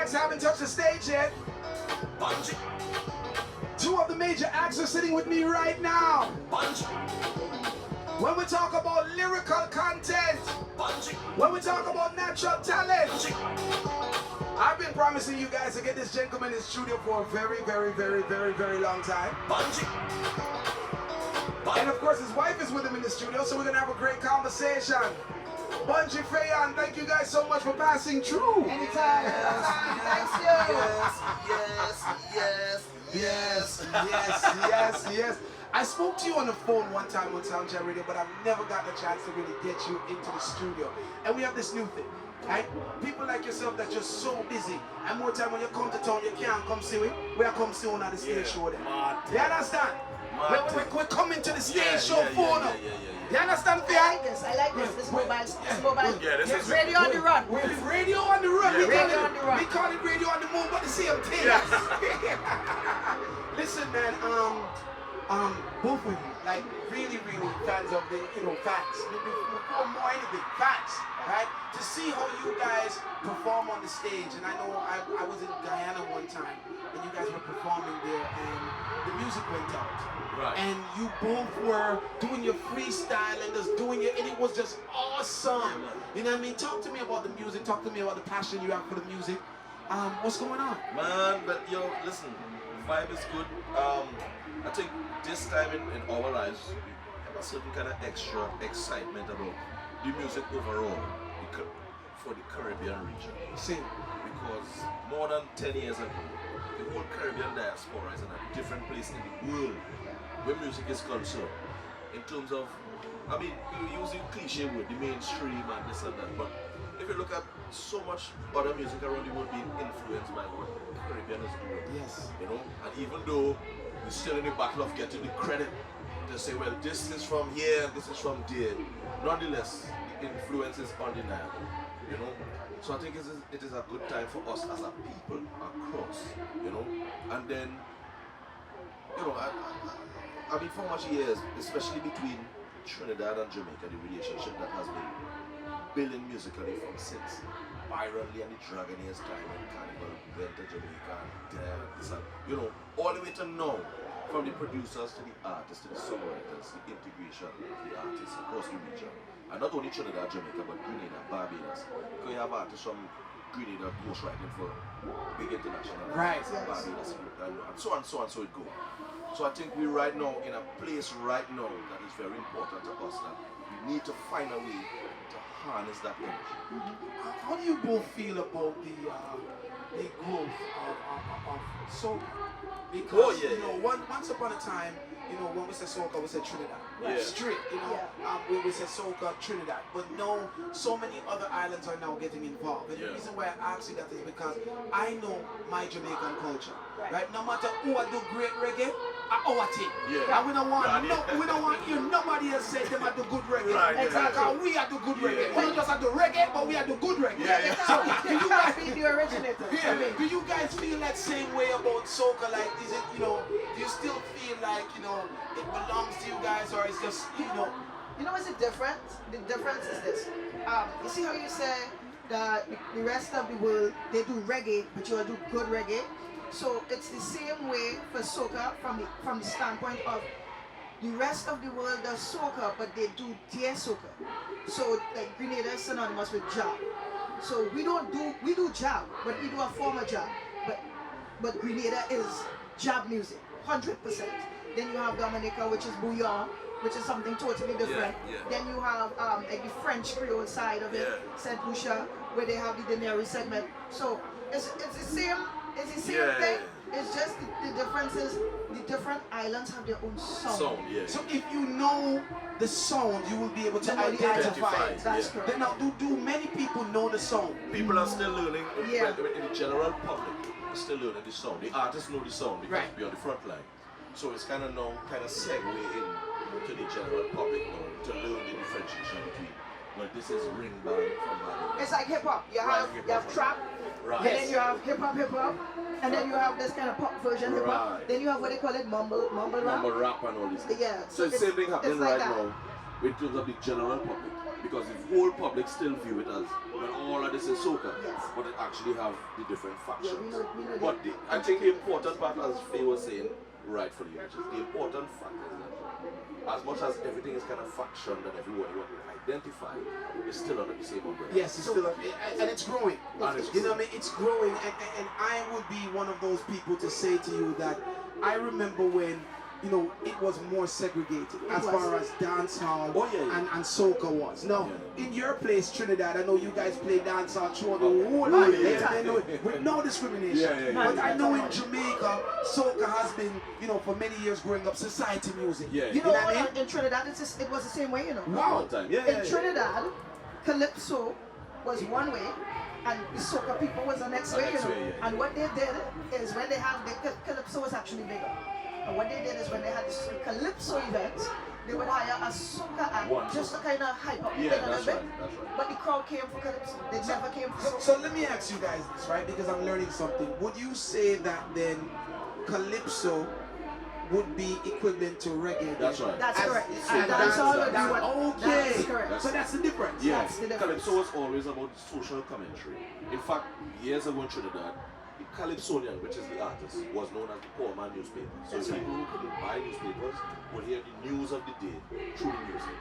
guys haven't touched the stage yet. Bunji. Two of the major acts are sitting with me right now. Bunji. When we talk about lyrical content, Bunji. when we talk about natural talent, Bunji. I've been promising you guys to get this gentleman in the studio for a very, very, very, very, very long time. Bunji. And of course his wife is with him in the studio, so we're gonna have a great conversation. Bunji, Fayann, thank you guys so much for passing through. Anytime. Thanks you. Yes. I spoke to you on the phone one time on Soundcheck Radio, but I've never gotten a chance to really get you into the studio. And we have this new thing, right? People like yourself that just so busy, and more time when you come to town, you can't come see me. We are come see on at the stage show there. You understand? We're coming to the stage show for now. You understand, Fayann? I like this. This mobile. Yeah, this is radio on the run. Radio on the run. Yeah. We call it radio on the move, but the same thing. Listen, man. Both of you, like really fans of the, facts. Before more anything, facts, right? To see how you guys perform on the stage, and I know I was in Guyana one time, and you guys were performing there, and the music went out. Right. And you both were doing your freestyle and just doing it, and it was just awesome. You know what I mean? Talk to me about the music. Talk to me about the passion you have for the music. What's going on? Man, but listen, vibe is good. I think this time in our lives, we have a certain kind of extra excitement about the music overall for the Caribbean region. Same. Because more than 10 years ago, the whole Caribbean diaspora is in a different place in the world where music is concerned. In terms of, I mean, you use the cliche word, the mainstream and this and that, but if you look at so much other music around the world being influenced by what the Caribbean is doing, Yes. and even though we're still in the battle of getting the credit to say, well, this is from here and this is from there, nonetheless, the influence is undeniable, So I think it is a good time for us as a people across, and then, I mean, for much years, especially between Trinidad and Jamaica, the relationship that has been building musically from since Byron Lee and the Dragonaires time when Carnival went to Jamaica and all the way to now, from the producers to the artists to the songwriters, the integration of the artists across the region. And not only Trinidad, Jamaica, but Grenada, Barbados. Because you have artists from Grenada ghostwriting for big international artists, Barbados, and so on, so it goes. So I think we're right now in a place right now that is very important to us, that we need to find a way to harness that energy. How do you both feel about the growth of soca? Because once upon a time, when we say soca, we say Trinidad. Yeah. Straight, we say soca, Trinidad. But no, so many other islands are now getting involved. And the reason why I ask you that is because I know my Jamaican culture. Right? No matter who I do great reggae, I owe a thing. Yeah. And we don't want you nobody else say them I do good reggae. Right, Exactly. We are do good reggae. We don't just have to reggae, but we are do good reggae. So do you guys be the originator. do you guys feel that same way about soca? Like, is it, do you still feel like, it belongs to you guys, or it's just, You know what's the difference? The difference is this. You see how you say that the rest of the world, they do reggae, but you do good reggae? So it's the same way for soca from the standpoint of the rest of the world does soca, but they do their soca. So like Grenada is synonymous with jab. So we do jab, but we do a form of jab. But Grenada is jab music, 100%. Then you have Dominica, which is bouillon, which is something totally different. Then you have like the French Creole side of it, Saint Lucia, where they have the Daenerys segment. So it's the same. It's the same thing. It's just the difference is the different islands have their own sound. So if you know the sound, you will be able to identify it. That's correct. Then now, do many people know the song? People are still learning, in the general public, still learning the sound. The artists know the sound because we're on the front line. So it's kind of segue in to the general public now to learn the differentiation between, this is ring band from band. It's like hip hop. You have trap, and then you have hip hop, and then you have this kind of pop version hip hop. Then you have what they call it mumble rap. Mumble rap and all this. Yeah. So it's the same thing happening right now in terms of the general public. Because the whole public still view it as, well, all of this is soca, Yes. but it actually have the different factions. Yeah, we know But I think the important part, as Faye was saying, rightfully, which is the important fact is that as much as everything is kind of factioned and everybody want to identify, it's still under the same umbrella. Yes, it's still, and it's growing. And it's You know what I mean? It's growing, and I would be one of those people to say to you that I remember when, you know, it was more segregated as far as dancehall and soca was. Now, in your place, Trinidad, I know you guys play dancehall throughout the whole night, with no discrimination. But I know in Jamaica, soca has been, you know, for many years growing up society music. Yeah. You know what I what? mean? In Trinidad, it was the same way, you know. Wow. In Trinidad, calypso was one way, and the soca people was the next way, you know. And what they did is when they had the calypso was actually bigger. And what they did is when they had this calypso event, they would hire a soca act just to kind of hype up the thing a little bit. But the crowd came for calypso. They never came for soca. So let me ask you guys this, right? Because I'm learning something. Would you say that then calypso would be equivalent to reggae? That's right. That's correct. And That's all okay. That's correct. So that's the difference. Yeah, That's the difference. Calypso was always about social commentary. In fact, years ago in Trinidad, the Calypsonian, which is the artist, was known as the poor man newspaper. So people who couldn't buy newspapers would hear the news of the day through the music.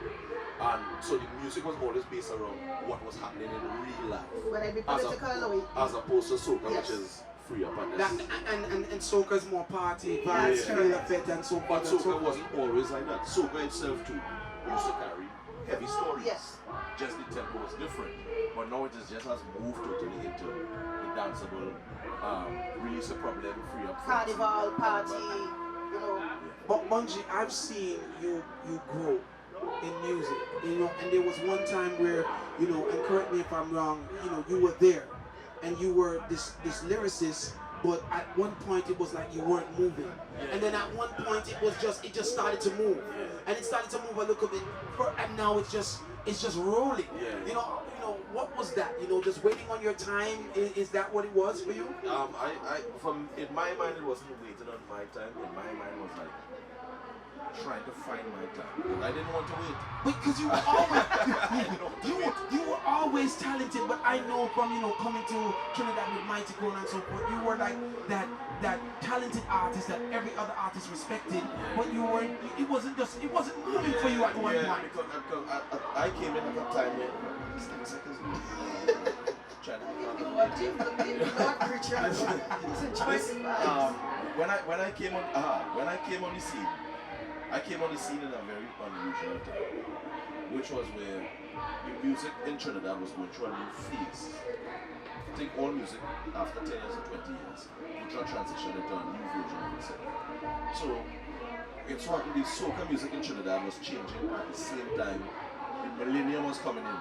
And so the music was always based around what was happening in real life. When I be political, as opposed to soca, Yes. which is free up and That, and soca is more party, vibes, feel effect, and so But forth. soca wasn't always like that. Soca itself too used to carry heavy stories. Yes. Just the tempo was different. But now it is just has moved totally into the danceable, release a problem, free up. carnival, party, you know. But Bunji, I've seen you grow in music, you know, and there was one time where, you know, and correct me if I'm wrong, you know, you were there, and you were this lyricist, but at one point it was like you weren't moving, and then at one point it just started to move, and it started to move a little bit, and now it's just rolling. You know, what was that? You know, just waiting on your time. Is that what it was for you? In my mind it wasn't waiting on my time. In my mind it was like trying to find my time. I didn't want to wait. Because you were always talented, but I know from, you know, coming to Trinidad with Mighty Crown and so forth, you were like that talented artist that every other artist respected, but you weren't. It wasn't moving for you at one point. Because I came in at a time when when I came on the scene, I came on the scene in a very unusual time, which was where the music in Trinidad was going through a new phase. I think all music after 10 years or 20 years would transition into a new version of itself. So it's what the soca music in Trinidad was changing at the same time the millennium was coming in.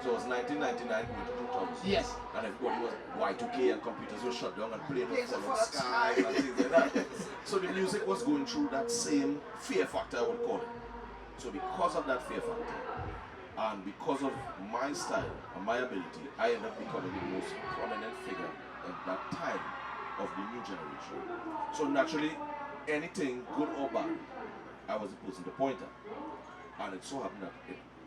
So it was 1999 going to 2000. Yes. And everybody was Y2K and computers were shut down and playing with Fallen Skies and things like that. So the music was going through that same fear factor, I would call it. So because of that fear factor, and because of my style and my ability, I ended up becoming the most prominent figure at that time of the new generation. So naturally, anything good or bad, I was the person to point at. And it so happened that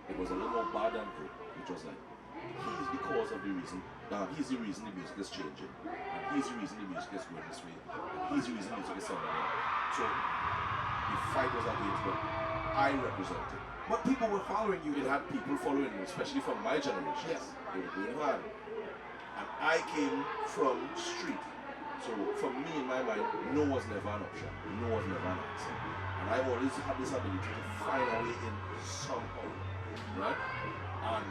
it was a little more bad than good, which was like, he's the cause of the reason, he's the reason the music is changing, and he's the reason the music is going this way, and he's the reason the music is sounding like that. So the fight was against what I represented. But people were following you. It had people following me, especially from my generation. Yes. They were going hard. And I came from street. So for me, in my mind, no was never an option. No was never an answer. And I always had this ability to find a way in somehow. Right? And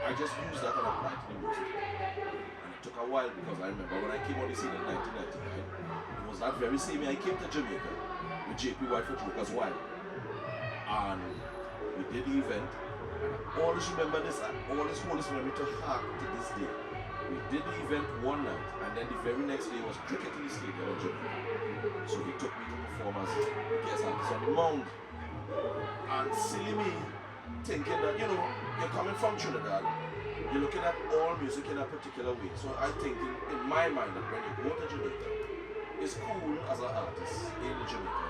I just used that and applied to the music. And it took a while because I remember when I came on the scene in 1999, it was that very same year I came to Jamaica with JP White for Joker's Wild. And we did the event, and I always remember this, I always hold this memory to heart to this day. We did the event one night, and then the very next day was cricket in the stadium in Jamaica. So he took me to perform as guest artist on the mound. And silly me, thinking that, you know, you're coming from Trinidad, you're looking at all music in a particular way. So I think in my mind that when you go to Jamaica, it's cool as an artist in Jamaica.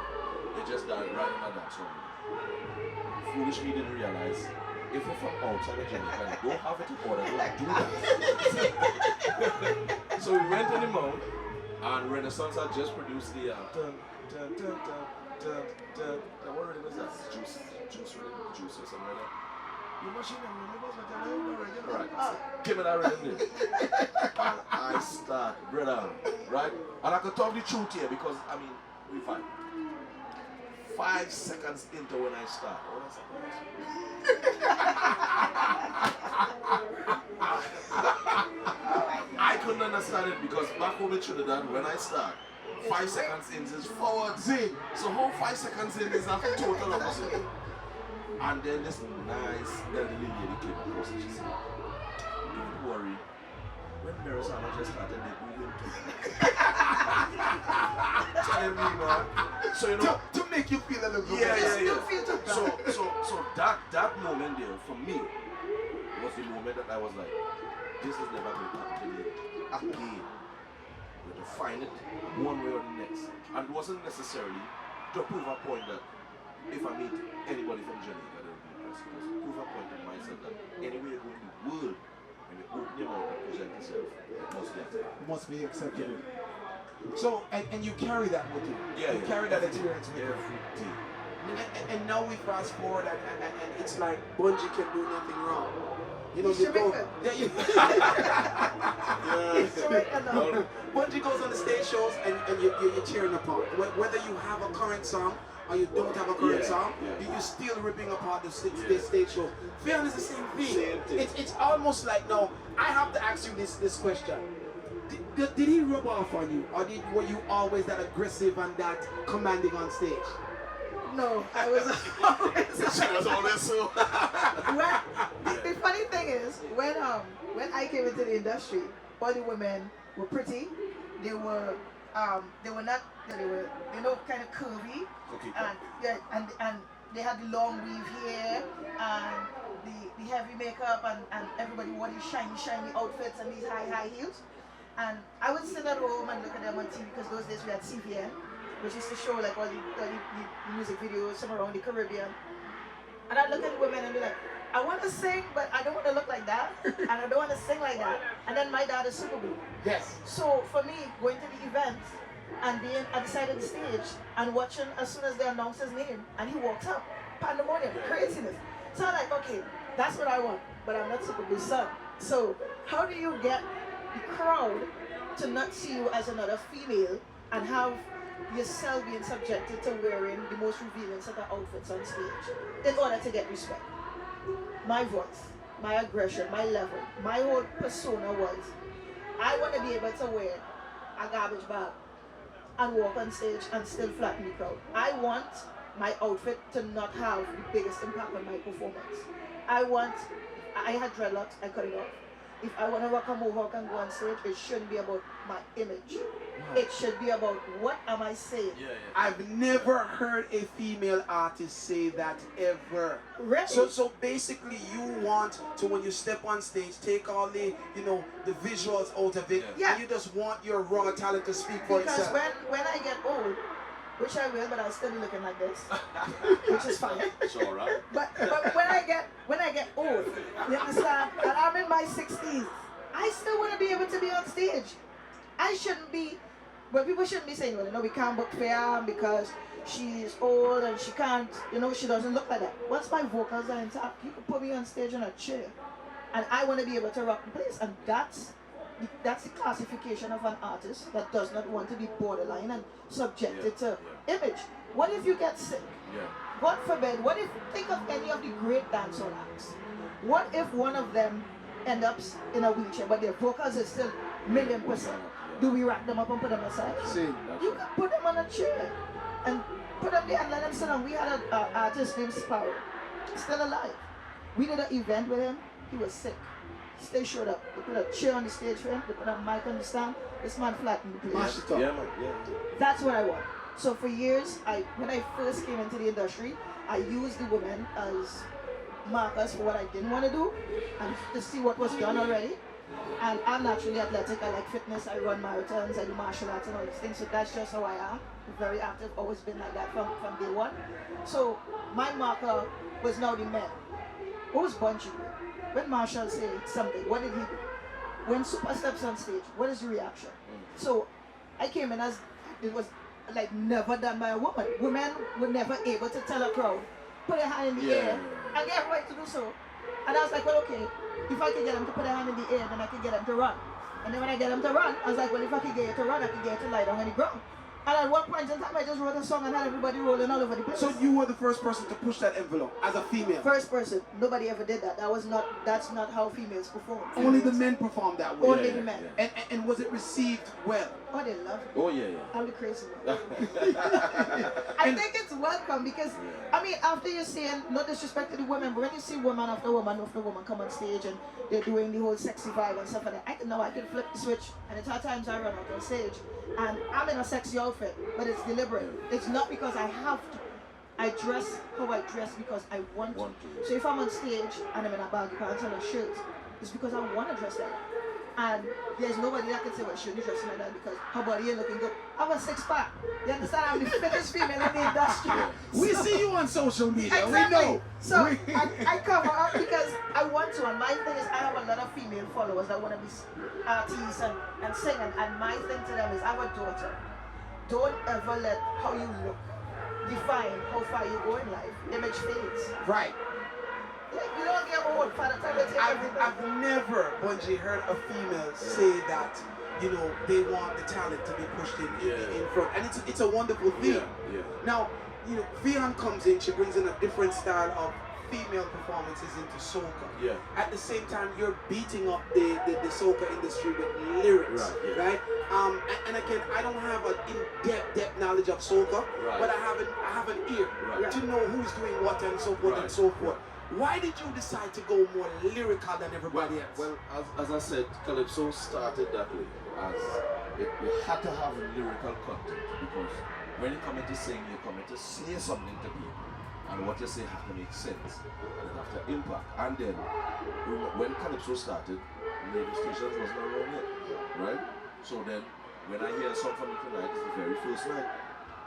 They just dive right in a dance hall. Foolish me didn't realize if you're from outside of Jamaica and don't have it in order, don't do that. So we went on the mount, and Renaissance had just produced the what rhythm is that? Juice rhythm, juice or something like that. You machine and right. Give me that rhythm there. And I start, brother, right? And I can talk the truth here because I mean we fine. 5 seconds into when I start. I couldn't understand it because back home in Trinidad, when I start, 5 seconds in is forward Z. So how 5 seconds in is a total opposite. And then this nice elderly lady came across and she said, don't worry, when Marisana just started, they moved into telling me, man. So you know, to make you feel a little bit. Yeah. So that moment there for me was the moment that I was like, this is never going to happen to me again. We had to find it one way or the next. And it wasn't necessarily to prove a point that if I meet anybody from Jamaica, they'll be impressed. It was to prove a point in myself that anywhere you go in the world, when you open your mouth and present yourself, it must be accepted. Must be acceptable. So, and you carry that with you. Yeah, you carry that experience with you. every day. And now we fast forward and it's like Bunji can do nothing wrong. You know, He's you go. Jamaican. Yeah, Jamaican now. Bunji goes on the stage shows and you're cheering apart. Whether you have a current song or you don't have a current song, you're still ripping apart the stage show. Fayann is the same thing. Same thing. It's almost like, now, I have to ask you this question. Did he rub off on you, or were you always that aggressive and that commanding on stage? No, I was always. She was always so. The funny thing is, when I came into the industry, all the women were pretty. They were not. They were kind of curvy, and they had the long weave hair and the heavy makeup and everybody wore these shiny outfits and these high heels. And I would sit at home and look at them on TV because those days we had CVN, which used to show like all the music videos somewhere around the Caribbean. And I'd look at the women and be like, I want to sing, but I don't want to look like that, and I don't want to sing like that. And then my dad is Super Blue. Yes. So for me, going to the events and being at the side of the stage and watching as soon as they announce his name and he walks up, pandemonium, craziness. So I'm like, okay, that's what I want, but I'm not Super Blue's son. So how do you get the crowd to not see you as another female and have yourself being subjected to wearing the most revealing set of outfits on stage in order to get respect? My voice, my aggression, my level, my whole persona was, I want to be able to wear a garbage bag and walk on stage and still flatten the crowd. I want my outfit to not have the biggest impact on my performance. I had dreadlocks, I cut it off. If I want to rock a mohawk and go on stage, it shouldn't be about my image. Wow. It should be about what am I saying. I've never heard a female artist say that ever. Really? So basically you want to, when you step on stage, take all the the visuals out of it, and you just want your raw talent to speak for itself. Because when I get old, which I will, but I'll still be looking like this, which is fine. It's all right. But when I get old, you understand, and I'm in my 60s, I still want to be able to be on stage. I shouldn't be, but people shouldn't be saying, well, we can't book Fayann because she's old and she can't, she doesn't look like that. Once my vocals are intact, you can put me on stage in a chair, and I want to be able to rock the place, and that's the classification of an artist that does not want to be borderline and subjected to image. What if you get sick? God forbid, think of any of the great dancehall acts. What if one of them ends up in a wheelchair, but their vocals is still 1,000,000%? Do we rack them up and put them aside? You can put them on a chair and put them there and let them sit down. We had an artist named Sparrow, still alive. We did an event with him, he was sick. They showed up. They put a chair on the stage for him. They put a mic on the stand. This man flattened the place. That's what I want. So for years, when I first came into the industry, I used the women as markers for what I didn't want to do, and to see what was done already. And I'm naturally athletic. I like fitness. I run marathons. I do martial arts and all these things. So that's just how I am. Very active. Always been like that from day one. So my marker was now the men. Who was Bunji? When Marshall said something, what did he do? When Super steps on stage, what is the reaction? So I came in as it was like never done by a woman. Women were never able to tell a crowd, put their hand in the air and get right to do so. And I was like, well, okay, if I could get them to put their hand in the air, then I could get them to run. And then when I get them to run, I was like, well, if I could get you to run, I could get you to lie down on the ground. And at one point in time, I just wrote a song and had everybody rolling all over the place. So you were the first person to push that envelope as a female? First person. Nobody ever did that. That's not how females perform. Only the men performed that way? Only the men. And was it received well? Oh, they love it. Oh, yeah. I'm the crazy one. I think it's welcome because, I mean, after you're saying, no disrespect to the women, but when you see woman after woman come on stage and they're doing the whole sexy vibe and stuff like that, I can flip the switch, and it's times I run out on stage and I'm in a sexy outfit, but it's deliberate. It's not because I have to. I dress how I dress because I want to. So if I'm on stage and I'm in a baggy pants and a shirt, it's because I want to dress like that. And there's nobody that can say, well, shouldn't you dress like that because her body ain't looking good. I have a six-pack. You understand? I'm the fittest female in the industry. We see you on social media. Exactly. We know. So I cover up because I want to. And my thing is, I have a lot of female followers that want to be artists and sing. And my thing to them is, I have a daughter. Don't ever let how you look define how far you go in life. Image fades. Right. You don't get old by the time you take everything. I've never, Bunji, heard a female say that, you know, they want the talent to be pushed in front. And it's a wonderful thing. Now, you know, Fayann comes in, she brings in a different style of female performances into soca. At the same time, you're beating up the soca industry with lyrics, right? And again, I don't have an in-depth knowledge of soca, but I have an ear to know who's doing what and so forth and so forth. Why did you decide to go more lyrical than everybody else? Well, as I said, Calypso started that way. As you had to have lyrical content because when you come in to sing, you come in to say something to people. And what you say has to make sense. And it has to impact. And then, when Calypso started, radio stations wasn't around yet. Right? So then, when I hear a song from you tonight, it's the very first night.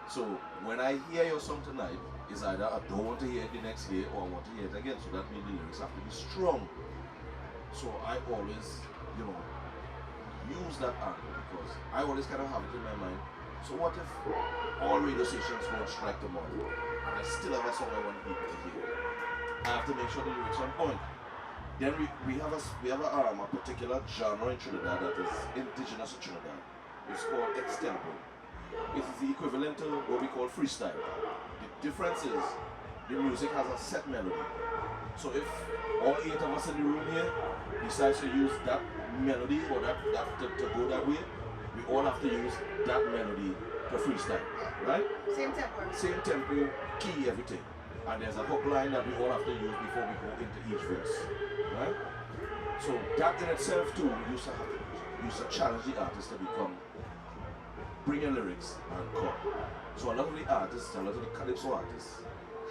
So, when I hear your song tonight, it's either I don't want to hear it the next day or I want to hear it again. So that means the lyrics have to be strong. So I always, you know, use that angle because I always kind of have it in my mind. So what if all radio stations won't strike tomorrow and I still have a song I want people to hear? I have to make sure the lyrics are on point. Then we have a particular genre in Trinidad that is indigenous to Trinidad. It's called extempo. It is the equivalent to what we call freestyle. The difference is the music has a set melody. So if all 8 of us in the room here decides to use that melody or that to go that way, we all have to use that melody to freestyle, right? Same tempo. Same tempo, key, everything. And there's a hook line that we all have to use before we go into each verse, right? So that in itself too, we used to challenge the artist to bring your lyrics and come. So a lot of the artists, a lot of the Calypso artists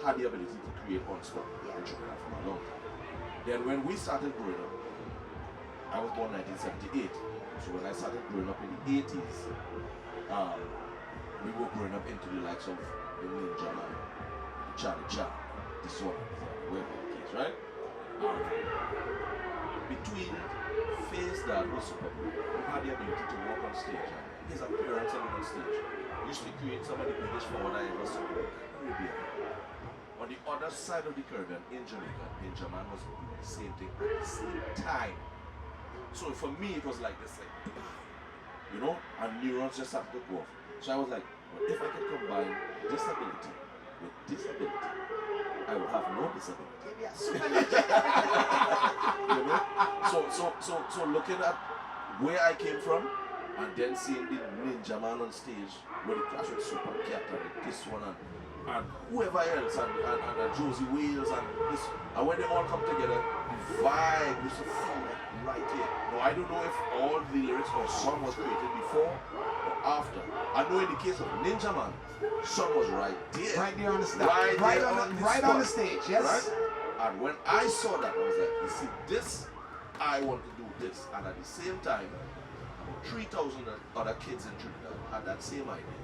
had the ability to create on spot in Trinidad from a long time. Then when we started growing up, I was born 1978. So when I started growing up in the 80s, we were growing up into the likes of the Ninja Man, the Charlie Chan, this one, whatever the case, right? Between Faye's dad was super good, who had the ability to walk on stage. His appearance on stage used to create some of the biggest forward I ever saw in the Caribbean. On the other side of the Caribbean, in Jamaica, Ninja Man was doing the same thing at the same time. So for me, it was like this, like, you know, and neurons just started to go off. So I was like, well, if I could combine disability with disability, I would have no disability. You know? So looking at where I came from, and then seeing the Ninja Man on stage with the clash with Super Cat and this one and whoever else and Josie Wales and this, and when they all come together, the vibe used to feel like right here. Now I don't know if all the lyrics or song was created before or after. I know in the case of Ninja Man, song was right there. Right there on the stage. Right on the stage, yes. Right? And when I saw that, I was like, you see, this I want to do this. And at the same time, about 3,000 other kids in Trinidad had that same idea.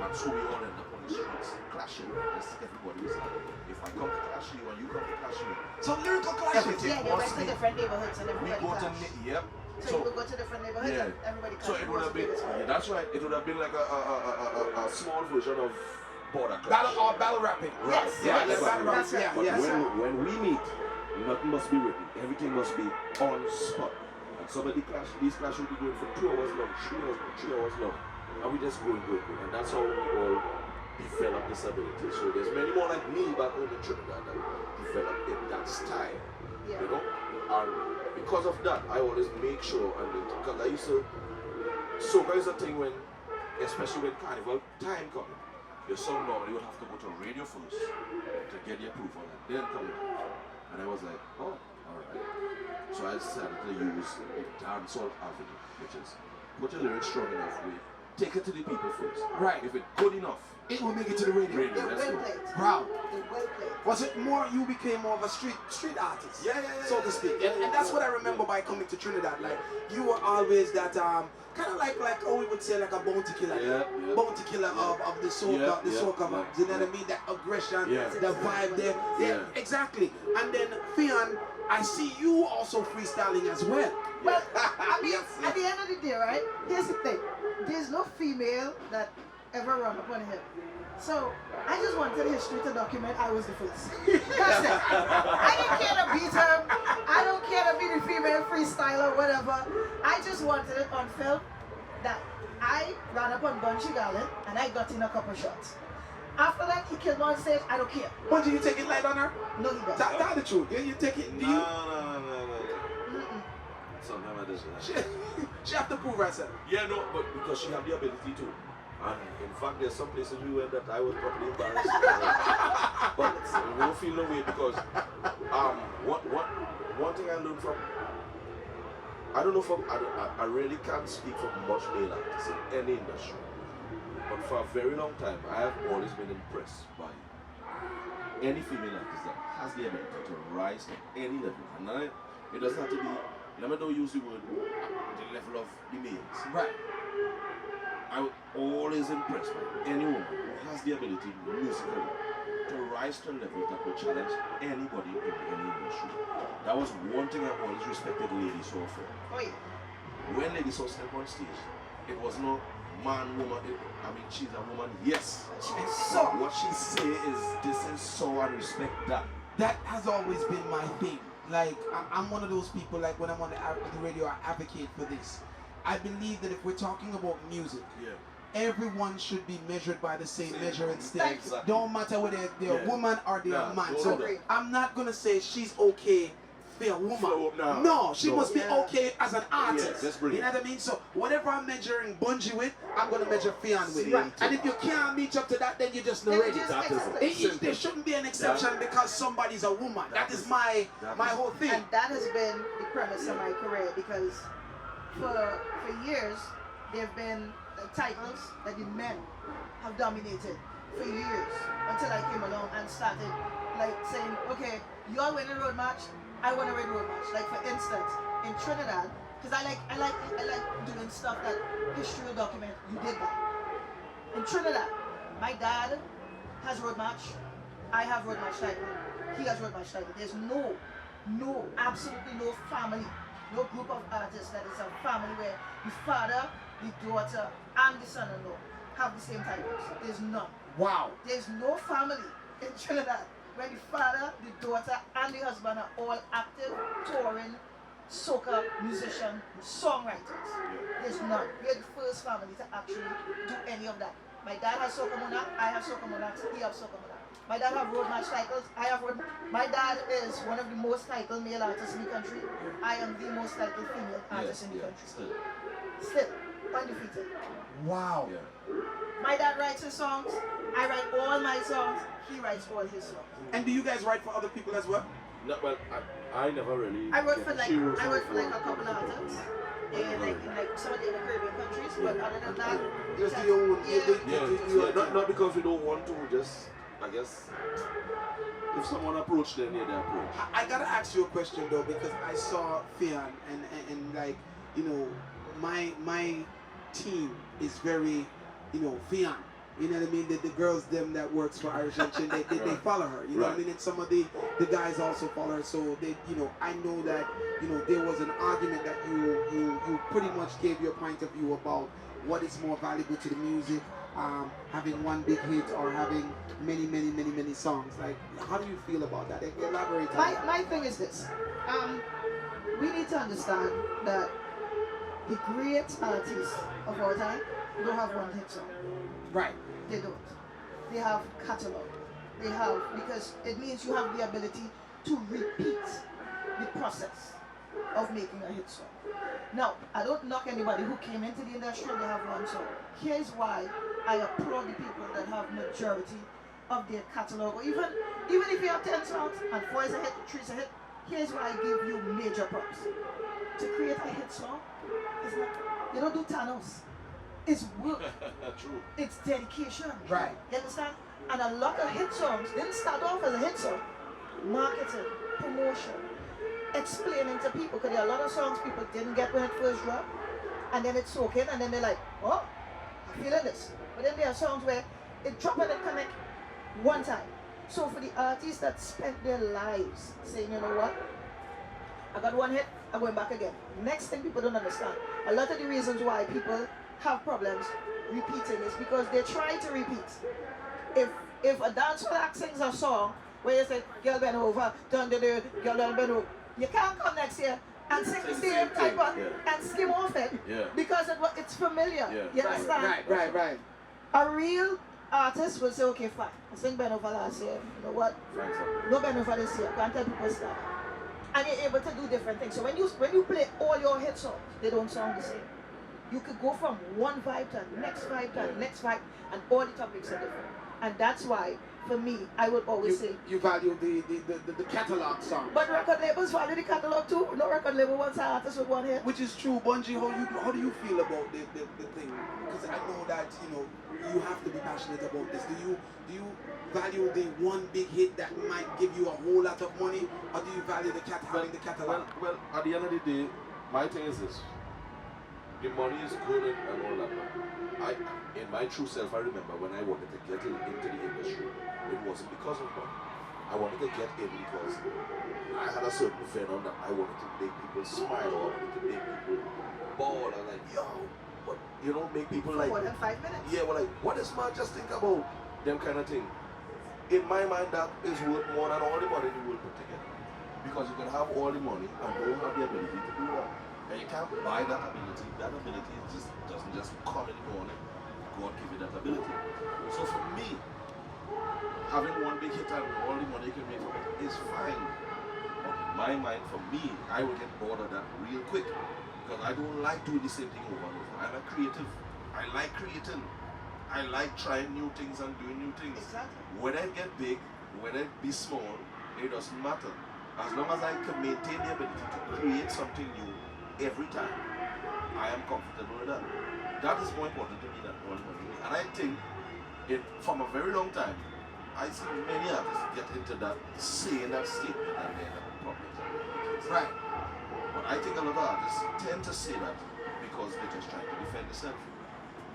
And so we all end up on the streets clashing. Just everybody was like, if I come to clash you and you come to clash me. So lyrical clashes. Everything Yeah, they went to different neighborhoods and we everybody go to, clashed. yep. So you would go to different neighborhoods and everybody clashed. So it would have been, that's right, it would have been like a small version of border clash. Battle rapping. Yes, Yeah, yes, battle that's rapping. right. Yeah, yeah. When we meet, nothing must be written. Everything must be on spot. And somebody clash, these clash will be going for 2 hours long, 3 hours long. And we just go. And that's how we all develop this ability. So there's many more like me back home in Trinidad that develop in that style. Yeah. You know? And because of that, I always make sure, and because I used to, soca is a thing when, especially when carnival time comes, your song normally would have to go to radio first to get the approval and then come in. And I was like, oh, alright. So I decided to use the dancehall avenue, which is put your lyrics strong enough with, take it to the people first. Right. If it's good enough, It will make it to the radio. They let's well go. played. Wow. They well played. Was it more you became more of a street artist? Yeah, So to speak. And that's what I remember by coming to Trinidad. Like you were always that kind of like how we would say like a bounty killer. Yeah. Bounty killer of the soca, soca vibes. You know what I mean? That aggression, Yeah. the vibe there. Yeah, exactly. And then Fayann, I see you also freestyling as well. Well, I mean, at the end of the day, right? Here's the thing: there's no female that ever run upon him. So I just wanted history to document I was the first. That's it. I didn't care to beat him. I don't care to be the female freestyler, whatever. I just wanted it on film that I ran up on Bunji Garlin and I got in a couple shots. After that, he killed me on stage. I don't care. But do you take it light on her? No, he doesn't. Tell the truth. You take it. Do you? No. Mm-mm. Sometimes I just She have to prove herself. Yeah, no, but because she have the ability to. And in fact, there's some places we went that I was probably embarrassed. But we don't feel no way because one thing I learned from, I don't know from, I really can't speak for much male artists in any industry. But for a very long time, I have always been impressed by any female artist that has the ability to rise to any level. And it doesn't have to be, let me don't use the word, the level of the males. Right. I was always impressed by any woman who has the ability musically to rise to a level that will challenge anybody in any industry. That was one thing I always respected Lady Soul for. Oh yeah. When Lady Soul stepped on stage, it was no man, woman. She's a woman, yes. So What she say is, this is so, I respect that. That has always been my thing. Like, I'm one of those people, like when I'm on the radio, I advocate for this. I believe that if we're talking about music, everyone should be measured by the same measuring stick. Exactly. Don't matter whether they're a woman or they're a man. don't So do that. I'm not going to say she's okay for a woman. No, she must be okay as an artist. that's brilliant. You know what I mean? So whatever I'm measuring Bunji with, I'm going to measure Fayann with. Right. And if you can't meet up to that, then you're just not Then ready. just That is accept it. There shouldn't be an exception because somebody's a woman. That is my whole thing. And that has been the premise of my career because for years there have been titles that the men have dominated for years until I came along and started like saying, okay, you all win a road match, I want to win a road match. Like for instance, in Trinidad, because I like doing stuff that history will document. You did that. In Trinidad, my dad has road match, I have road match title, he has road match title. There's absolutely no family, no group of artists that is a family where the father, the daughter, and the son-in-law have the same titles. There's none. Wow. There's no family in Trinidad where the father, the daughter, and the husband are all active, touring, soca, musician, songwriters. There's none. We're the first family to actually do any of that. My dad has soca monarch, I have soca monarchs, he has soca monarch. My dad have road match titles, I have road. My dad is one of the most titled male artists in the country. I am the most titled female artist in the country. Still, undefeated. Wow. My dad writes his songs, I write all my songs, he writes all his songs. And do you guys write for other people as well? No, well, I never really. I wrote for like She wrote a couple of artists in like some of the Caribbean countries, but other than that, Just your own. not because we don't want to, just I guess if someone approached them, yeah, they approach. I gotta ask you a question though, because I saw Fayann and like, you know, my team is very, you know, Fayann. You know what I mean? The girls them that works for Irish and Chin, they follow her. You know what I mean? And some of the guys also follow her. So they, you know, I know that, you know, there was an argument that you pretty much gave your point of view about what is more valuable to the music, having one big hit or having many songs. Like, how do you feel about that? Elaborate on that. My thing is this. We need to understand that the great artists of our time don't have one hit song. Right. They don't. They have catalog. They have, because it means you have the ability to repeat the process of making a hit song. Now, I don't knock anybody who came into the industry and they have one song. Here's why I applaud the people that have majority of their catalog, or even if you have 10 songs and 4 is a hit, 3 is a hit, here's why I give you major props. To create a hit song is not, you don't do Thanos. It's work. True. It's dedication. Right. You understand? And a lot of hit songs didn't start off as a hit song. Marketing, promotion, explaining to people, because there are a lot of songs people didn't get when it first dropped, and then it's soaking, and then they're like, oh, I'm feeling this. But then there are songs where it drop and it connect one time. So for the artists that spent their lives saying, you know what, I got one hit, I'm going back again. Next thing people don't understand, a lot of the reasons why people have problems repeating is because they try to repeat. If a dancehall act sings a song where you say, girl bend over, turn the girl down bend over, you can't come next year and sing the same type of, and skim off it, because it's familiar. You understand? Right. A real artist will say, okay, fine, I sing bend over last year, you know what? No bend over this year, can't tell people stop. And you're able to do different things. So when you play all your hit songs, they don't sound the same. You could go from one vibe to the next vibe to the next vibe, and all the topics are different. And that's why, for me, I would always say, you value the catalog song. but record labels value the catalog too. No record label wants an artist with one hit. Which is true, Bunji. How do you feel about the thing? Because I know that, you know, you have to be passionate about this. Do you value the one big hit that might give you a whole lot of money, or do you value having the catalog? Well, at the end of the day, my thing is this. The money is good and all that, but in my true self, I remember when I wanted to get into the industry, it wasn't because of money. I wanted to get in because I had a certain venom that I wanted to make people smile, or I wanted to make people ball, and like, yo, what, you know, make people like, More than 5 minutes. yeah, well, like, what is man just think about? Them kind of thing. In my mind, that is worth more than all the money in the world put together. Because you can have all the money and don't have the ability to do that. And you can't buy that ability. That ability doesn't just come in the morning. God give you that ability. So for me, having one big hit and all the money you can make from it is fine. But in my mind, for me, I will get bored of that real quick. Because I don't like doing the same thing over and over. I'm a creative. I like creating. I like trying new things and doing new things. Exactly. Whether it get big, whether it be small, it doesn't matter. As long as I can maintain the ability to create something new every time, I am comfortable with that. That is more important to me than all money. And I think from a very long time, I see many artists get into that, saying that statement and they end up with problems. Right. But I think a lot of artists tend to say that because they're just trying to defend themselves.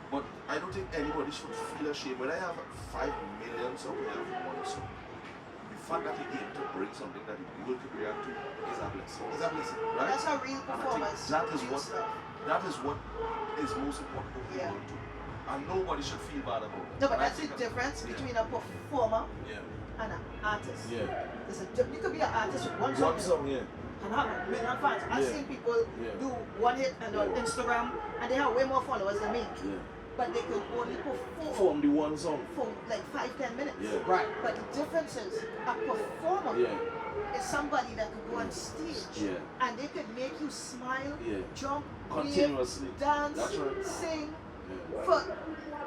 But I don't think anybody should feel ashamed. When I have 5 million songs, I have one song. The fact that you're able to bring something that the world could react to is a blessing. Is that blessing? Right? That's how real And I think performance. that is real what stuff. is most important for people to. And nobody should feel bad about that. No, but And I that's the think difference yeah. between a performer Yeah. and an artist. Yeah. You could be an artist with one song. One song, yeah. And have a million fans. I've Yeah. seen people Yeah. do one hit and on Yeah. Instagram, and they have way more followers than me. Yeah. But they could only perform Form the one song. for like 5-10 minutes. Yeah. Right. But the difference is a performer Yeah. is somebody that could go on stage Yeah. and they could make you smile, Yeah. jump, Continuously. wave, dance, That's right. sing Yeah.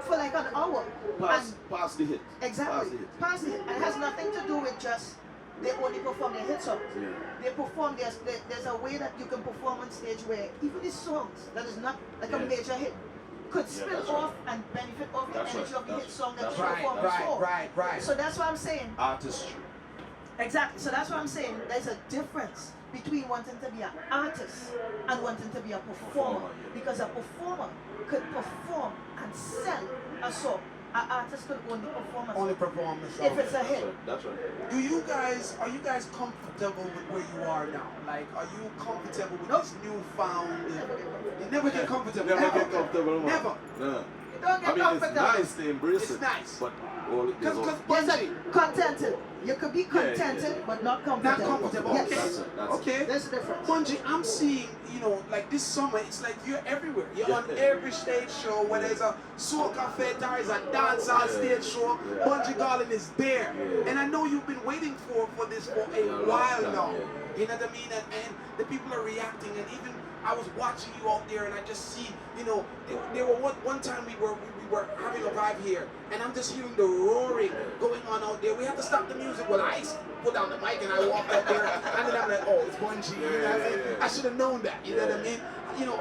for like an hour. Pass the hit. Exactly. Pass the hit. Pass it. And it has nothing to do with just they only perform their hit songs. Yeah. They perform, there's a way that you can perform on stage where even these songs that is not like a Yeah. major hit could spill that's right. off and benefit off the That's energy of the hit song that That's you right. perform before. Right. So that's what I'm saying. Artistry. Exactly. So that's what I'm saying. There's a difference between wanting to be an artist and wanting to be a performer. Because a performer could perform and sell a song. An artist could only perform a song. Only perform the song. If it's a hit. That's right. Are you guys comfortable with where you are now? Like, are you comfortable with Nope. this newfound? Never get comfortable. You never get comfortable. Never get comfortable. man. Never. No. You don't get I mean, comfortable. it's nice to embrace It's it. nice. But all it Because is. There's a contented. You could be contented, but not comfortable. Not comfortable. Yes. Okay. That's it. Okay. There's a difference. Bunji, I'm seeing, like this summer, it's like you're everywhere. You're on every stage show, whether it's a soca fete or it's a dancehall stage show. Yeah. Bunji Garlin is there. Yeah. And I know you've been waiting for this for a while now. You know what I mean? And the people are reacting, and even I was watching you out there, and I just see, there were one time we were having a vibe here, and I'm just hearing the roaring going on out there. We have to stop the music. Well, I put down the mic and I walked out there, and then I'm like, oh, it's Bunji. You know what I mean? I should have known that. You know what I mean?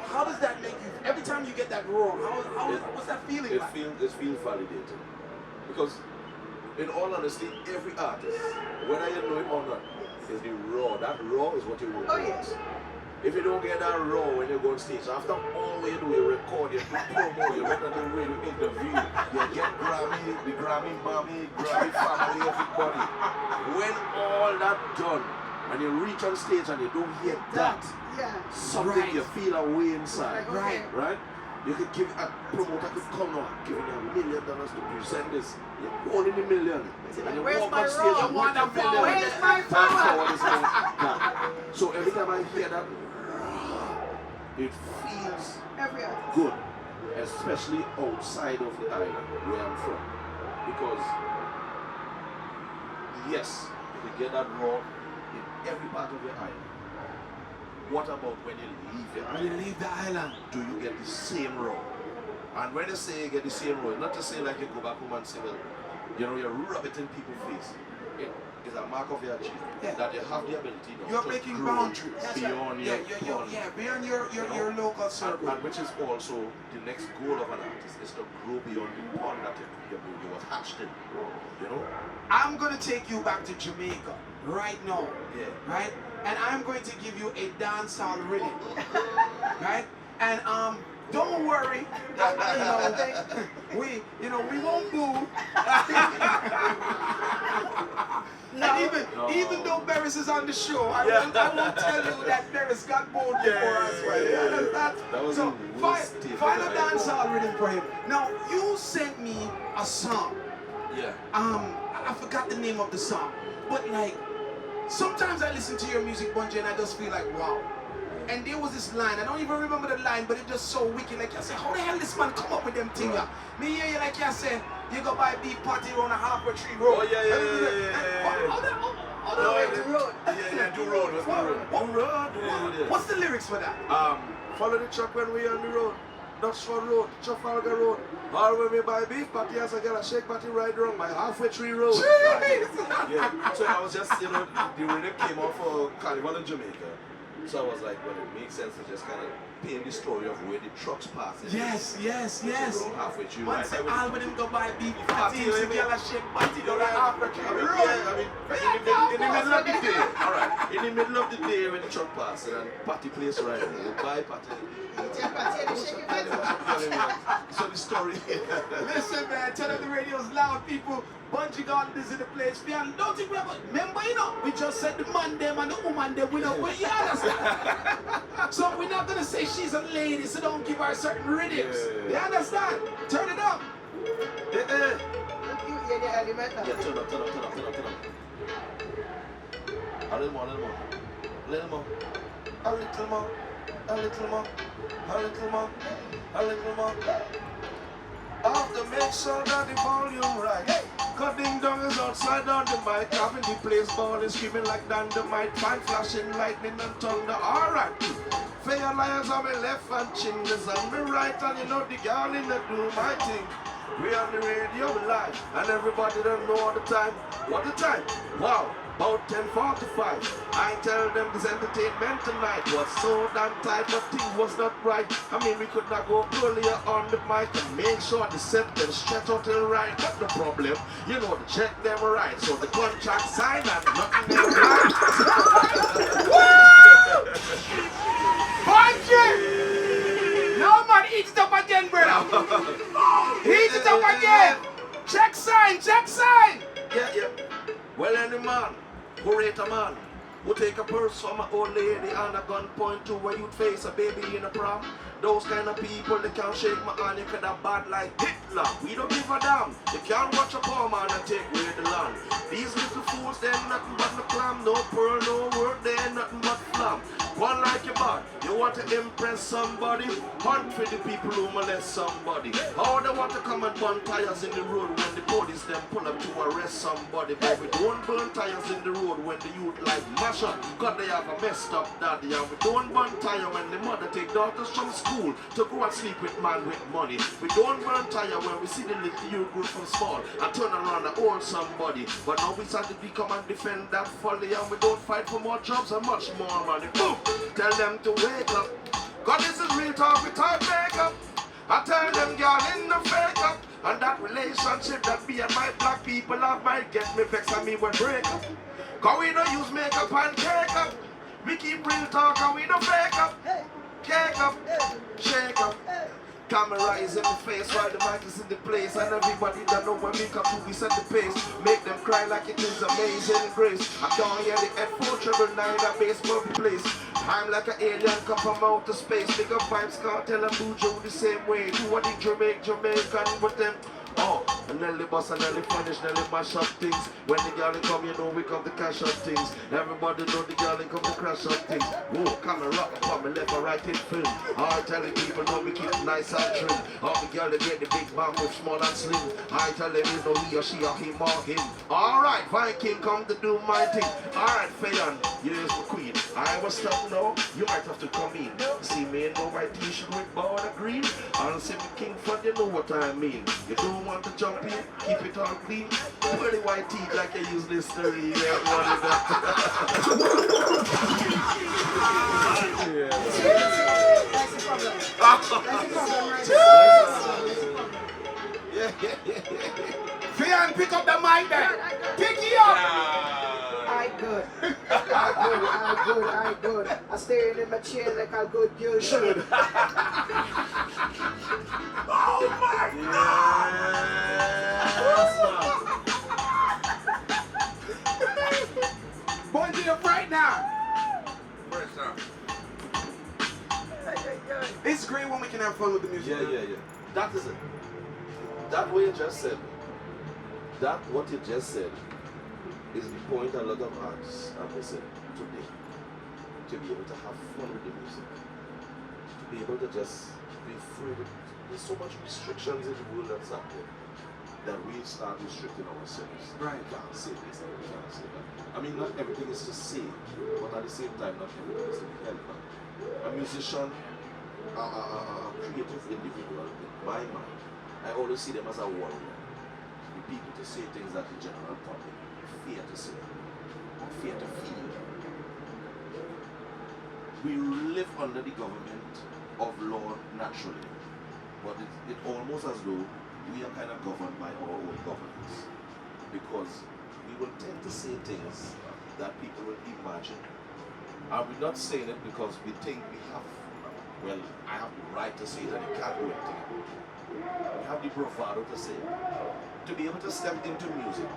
How does that make you? Every time you get that roar, what's that feeling It like? feels validated. Because, in all honesty, every artist, whether you know it or not, is the raw. That raw is what you want. Oh, yes. If you don't get that raw when you go on stage, after all you do, you record, you do promo, you went on the radio interview, you get Grammy, the Grammy mommy, Grammy family, everybody. When all that done, and you reach on stage and you don't hear that, Yeah. something you feel away inside, Like, okay. right? You could give a promoter could come now and give you $1 million to present this. You're holding $1 million. And you Where's walk my on stage raw? and want $1 million. Where's my Thanks power? for what is going on. So every time I hear that, it feels Every artist. good, especially outside of the island where I'm from. Because, yes, you can get that raw in every part of your island. What about when you leave your When island? you leave the island, Do you get the same raw? And when you say you get the same raw, not to say like you go back home and say, well, you rub it in people's face. It is a mark of your achievement. Yeah. That you have the ability now you're to making grow boundaries. That's beyond Yeah, your pond. beyond your local circle. And which is also the next goal of an artist is to grow beyond the pond that you was hatched in. I'm gonna take you back to Jamaica right now. Yeah. Right? And I'm going to give you a dancehall rhythm. Right? And don't worry. We won't boo. And even though Beres is on the show, I won't tell you that Beres got booed before us. Right? You understand? That was So the worst tape find a ever. dancehall rhythm for him. Now you sent me a song. Yeah. I forgot the name of the song, but like sometimes I listen to your music, Bunji, and I just feel like wow. And there was this line, I don't even remember the line, but it's just so wicked. Like I said, how the hell this man come up with them things? Right. Me hear you like you said, you go buy beef patty on a halfway tree road. Oh, yeah. How the The road. Yeah, do road. What's the road? What's the lyrics for that? Follow the truck when we on the road. Dutchford Road, Trafalgar Road. All when we buy beef patty as a girl, a shake patty right wrong by halfway tree road. Yeah. So I was just, the rhythm came off for Carnival in Jamaica. So I was like, well, it makes sense to just kind of paint the story of where the trucks pass. Yes. Road halfway tree Once right the by album go buy beef Patty, patty, the girl a shake patty down a halfway tree road. I mean, in the middle of the day, alright, in the middle of the day when the truck passes and Patty place right there, you buy Patty. So the story. Listen, man, turn up the radio's loud, people. Bunji Garlin is in the place. Fayann, don't think we have remember, we just said the man them and the woman them, you understand? So we're not gonna say she's a lady, so don't give her certain rhythms. You understand? Turn it up. Yeah, the element. Yeah, turn up. A little more. A little more. I have to make sure that the volume right. Cutting down is outside on the mic, having the place balling, screaming like dynamite, fan flashing lightning and thunder. Alright. Fair Lyons on my left and Chingas on my right, and the girl in the do my thing. We on the radio live, and everybody don't know all the time. What the time? Wow. About 10:45, I tell them this entertainment tonight was so damn tight, but things was not right. I mean, we could not go earlier on the mic and make sure the set them stretch out till right. But the problem, you know, the check them right, so the contract signed and nothing them right. Bunji! No man, eat it up again, brother. Eat it up again. Check sign, check sign. Yeah. Well, any man who rate a man who take a purse from an old lady and a gun point to a youth face, a baby in a prom. Those kind of people, they can't shake my hand, you could have bad like Hitler. We don't give a damn. You can't watch a poor man and take away the land. These little fools, they're nothing but the clam. No pearl, no work, they're nothing but flam. One like your bad, you want to impress somebody, hunt for the people who molest somebody. How they want to come and burn tires in the road when the police them pull up to arrest somebody. But we don't burn tires in the road when the youth like mash up, cause they have a messed up daddy. And we don't burn tire when the mother take daughters from school to go and sleep with man with money. We don't burn tire when we see the little youth group from small and turn around and own somebody. But now we start to come and defend that folly, and we don't fight for more jobs and much more money. Boom! Tell them to wake up, cause this is real talk without makeup. I tell them, girl, in the fake up. And that relationship that me and my black people have might get me vexed and me when break up. Cause we don't use makeup and cake up. We keep real talk and we don't fake up. Cake up, shake up. Camera is in the face while the mic is in the place. And everybody that know when we come to, we set the pace. Make them cry like it is amazing grace. I can't hear the F4 treble 9 that bass purple place. I'm like an alien come from outer space. Big up vibes, can't tell them Bujo the same way. Do what the Jamaican with them. Oh, and Nelly boss and Nelly furnish, Nelly mash up things. When the girl come, you know we come to cash up things. Everybody know the girl come to crash up things. Whoa, come and rock upon me left or right in film. I telling people know we keep nice and trim. All the girl they get the big man with small and slim. I tell them is no he or she or him or him. Alright, Viking come to do my thing. Alright, Fayann, here's the queen. I was stuck now, you might have to come in. See me in my white t-shirt with border green. I'll see me king fun, you know what I mean. You don't want to jump in, keep it all clean. Pretty white teeth like I use this story. That's the problem. That's the problem right now. Yeah. Fayann, pick up the mic there. Pick it up. I good. I stay in my chair like a good girl should. Oh my Bunji, you're right now. It's great when we can have fun with the music. Yeah. That is it. That what you just said. That what you just said is the point a lot of artists are missing today. To be able to have fun with the music. To be able to just be free. There's so much restrictions in the world that's happening that we start restricting ourselves. Right. We can't say this and we can't say that. I mean, not everything is to say, but at the same time, not everything is to be held back. A musician, a creative individual, in my mind, I always see them as a warrior. The people to say things that the general public fear to say, or fear to feel. We live under the government of law naturally, but it's almost as though we are kind of governed by our own governance, because we will tend to say things that people will imagine. And we're not saying it because we think we have, well, I have the right to say it and you can't do anything. We have the bravado to say it. To be able to step into music,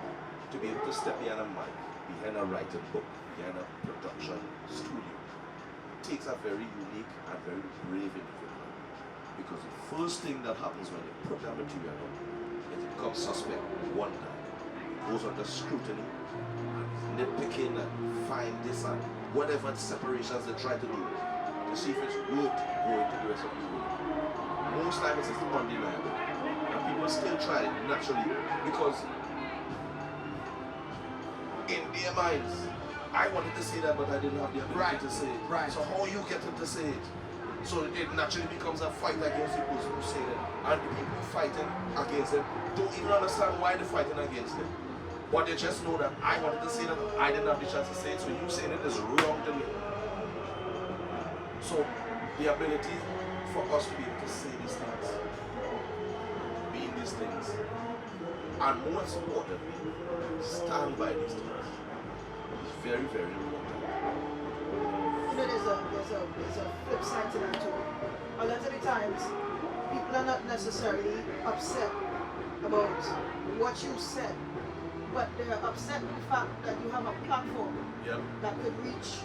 to be able to step behind a mic, behind a writing book, behind a production studio, takes a very unique and very brave individual. Because the first thing that happens when they put that material on is it becomes suspect one time. It goes under scrutiny, nitpicking and find this and whatever separations they try to do to see if it's worth going to the rest of the world. Most times it's undeniable. And people still try it naturally because in their minds, I wanted to say that but I didn't have the ability to say it. Right. So how you get them to say it? So it naturally becomes a fight against the person who say it. And the people fighting against them don't even understand why they're fighting against them. But they just know that I wanted to say that I didn't have the chance to say it, so you saying it is wrong to me. So the ability for us to be able to say these things, be these things, and most importantly, stand by these things is very, very important. You know, there's a flip side to that too. A lot of the times, people are not necessarily upset about what you said, but they're upset with the fact that you have a platform Yep. that could reach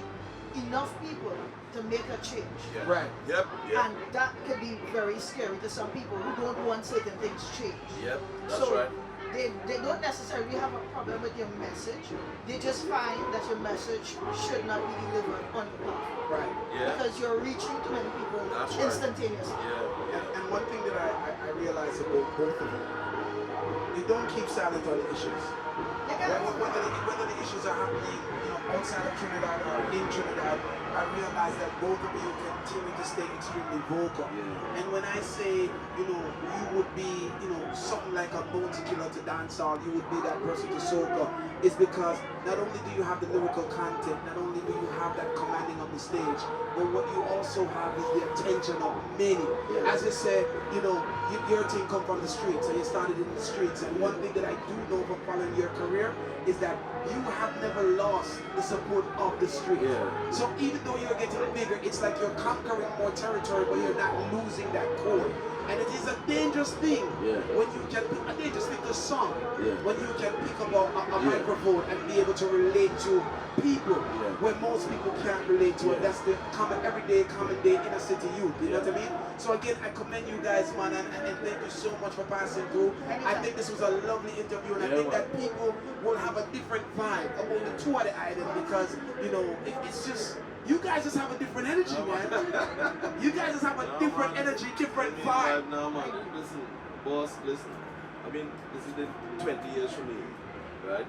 enough people to make a change. Yep. Right. Yep. Yep. And that can be very scary to some people who don't want certain things changed. Yep. That's So right. they don't necessarily have a problem with your message. They just find that your message should not be delivered on the platform. Right. Yeah. Because you're reaching too many people That's right. instantaneously. Yeah. And one thing that I realize about both of them, you don't keep silent on the issues. You get it? Whether the issues are happening, outside of Trinidad or in Trinidad, I realize that both of you continue to stay extremely vocal. Yeah. And when I say, you would be, something like a Bunji Garlin to dancehall, you would be that person to soca, is because not only do you have the lyrical content, not only do you have that commanding of the stage, but what you also have is the attention of many. Yeah. As you said, your team come from the streets, and you started in the streets. And one thing that I do know from following your career is that you have never lost the support of the street. Yeah. So even though you're getting bigger, it's like you're conquering more territory, but you're not losing that core. And it is a dangerous thing when you can pick a dangerous thing to song. When you can pick up a microphone and be able to relate to people where most people can't relate to. And that's the everyday common day inner city youth. You know what I mean? So again, I commend you guys, man, and thank you so much for passing through. I think this was a lovely interview, and I think that people will have a different vibe about the two of the items because it's just. You guys just have a different energy, man. You guys just have a different energy, different vibe. No, man. Listen, boss, listen. I mean, this is the 20 years for me, right?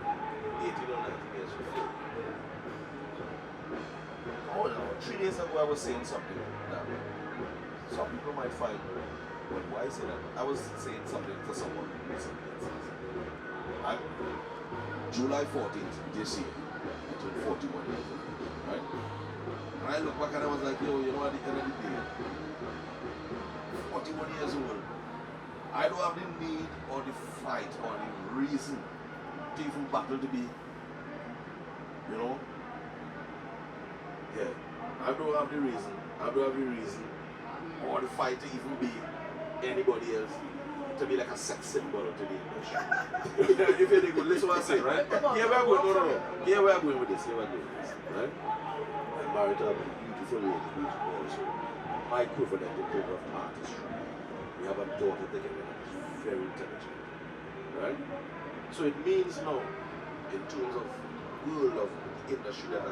18 or 19 years for me. Oh, no. 3 days ago, I was saying something that some people might find, well, why say that? I was saying something to someone recently. I'm July 14th this year, I turned 41 years old, right? And I look back and I was like, yo, at the end of the day, 41 years old, I don't have the need or the fight or the reason to even battle to be, I don't have the reason or the fight to even be anybody else, to be like a sex symbol to the industry. If you think, listen what I say, right? Here we are going, Here we are going with this, right? I'm married to a beautiful lady who's also my equivalent in terms of artistry. We have a daughter together who's very intelligent, right? So it means now, in terms of world of industry, that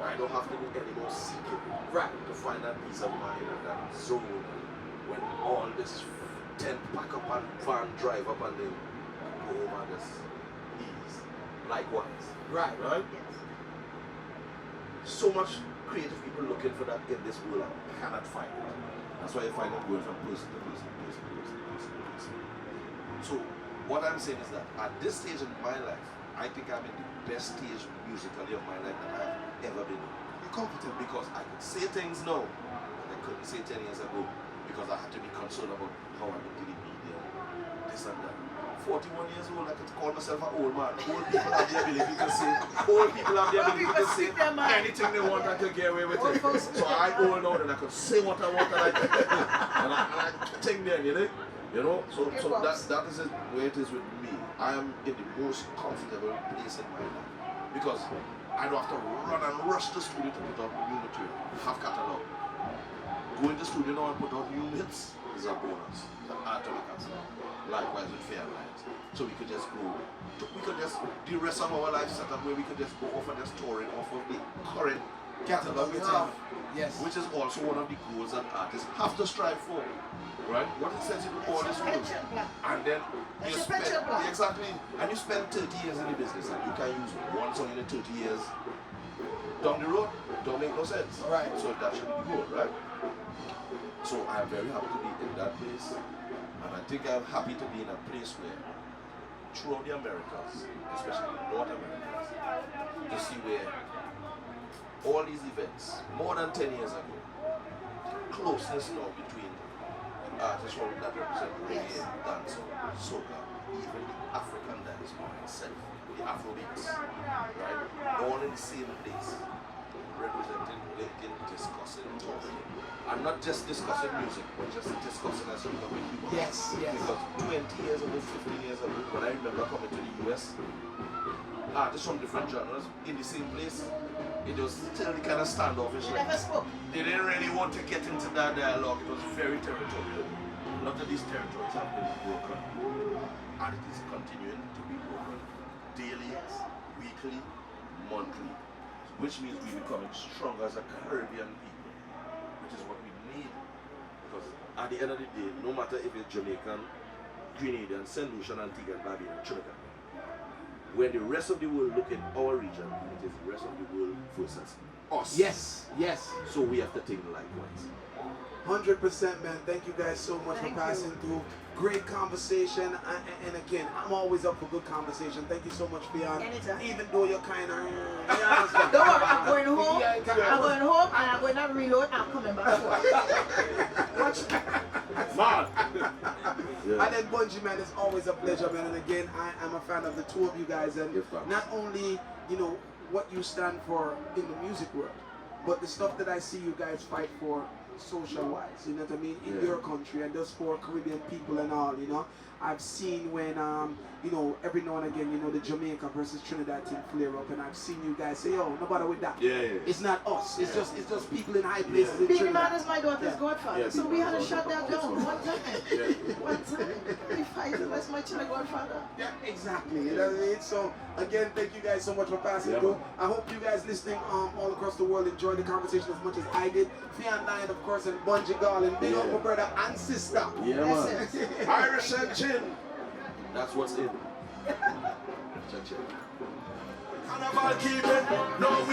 I don't have to do any more seeking, right, to find that peace of mind and that zone when all this tent pack up and van drive up and then go home and just ease. Likewise. Right. So much creative people looking for that in this world and cannot find it. That's why you find them going from person to person. So what I'm saying is that at this stage in my life, I think I'm in the best stage musically of my life that I've ever been in. You're comfortable. Because I could say things now that I couldn't say 10 years ago because I had to be concerned about how I look to the media, this and that. 41 years old, I could call myself an old man. Old people have the ability to say, anything they want, I could get away with it. So I old now and I could say what I want and I think then, So that is it, where it is with me. I am in the most comfortable place in my life because I don't have to run and rush the studio to put out new material, have catalog. Go in the studio now and put out new hits is a bonus. Likewise with Fayann. So we could just the rest of our life set up where we could just go off and just touring off of the current catalog we have. Yes. Which is also one of the goals that artists have to strive for. Right? What it says you do all this work. And then you spend exactly, and you spend 30 years in the business and you can use one song in the 30 years down the road. Don't make no sense. Right. So that should be the goal, right? So I'm very happy to be in that place. And I think I'm happy to be in a place where throughout the Americas, especially North Americas, to see where all these events, more than 10 years ago, the closeness now between artists that represent reggae, dancehall, soca, even the African diaspora itself, the Afrobeats, right? All in the same place, representing, linking, discussing, talking. And not just discussing music, but just discussing as human beings. Yes, yes. Because 20 years ago, 15 years ago, when I remember coming to the US, artists from different genres in the same place, it was still the kind of standoffish. You never spoke. They didn't really want to get into that dialogue. It was very territorial. A lot of these territories have been broken, and it is continuing to be broken daily, weekly, monthly, which means we're becoming stronger as a Caribbean people, which is what we need. Because at the end of the day, no matter if it's Jamaican, Grenadian, St. Lucian, Antigua and Barbuda, Trinidad, when the rest of the world look in our region, it is the rest of the world versus us. Yes, yes. So we have to think likewise. 100%, man. Thank you guys so much for passing through. Great conversation. And again, I'm always up for good conversation. Thank you so much, Fayann. Anytime. Even though you're kind of... Don't worry, I'm going home. I'm going home and I'm going to reload. I'm coming back. Watch. Man. And then Bunji, man, it's always a pleasure, man. And again, I am a fan of the two of you guys. And not only, you know, what you stand for in the music world, but the stuff that I see you guys fight for social-wise, you know what I mean, in your country and just for Caribbean people and all, you know. I've seen when, you know, every now and again, you know, the Jamaica versus Trinidad thing flare up, and I've seen you guys say, yo, no bother with that. It's not us. It's just people in high places in Beenie Trinidad. Man is my daughter's godfather, so we had to shut that down one time. One time. We fight unless my child godfather. Yeah, exactly. You know what I mean? So again, thank you guys so much for passing through. I hope you guys listening all across the world enjoyed the conversation as much as I did. Fayann, Lyons, of course, and Bunji Garlin. Big up my brother and sister. Yeah, man. Irish and gin. That's what's in. Carnival keeping. No, we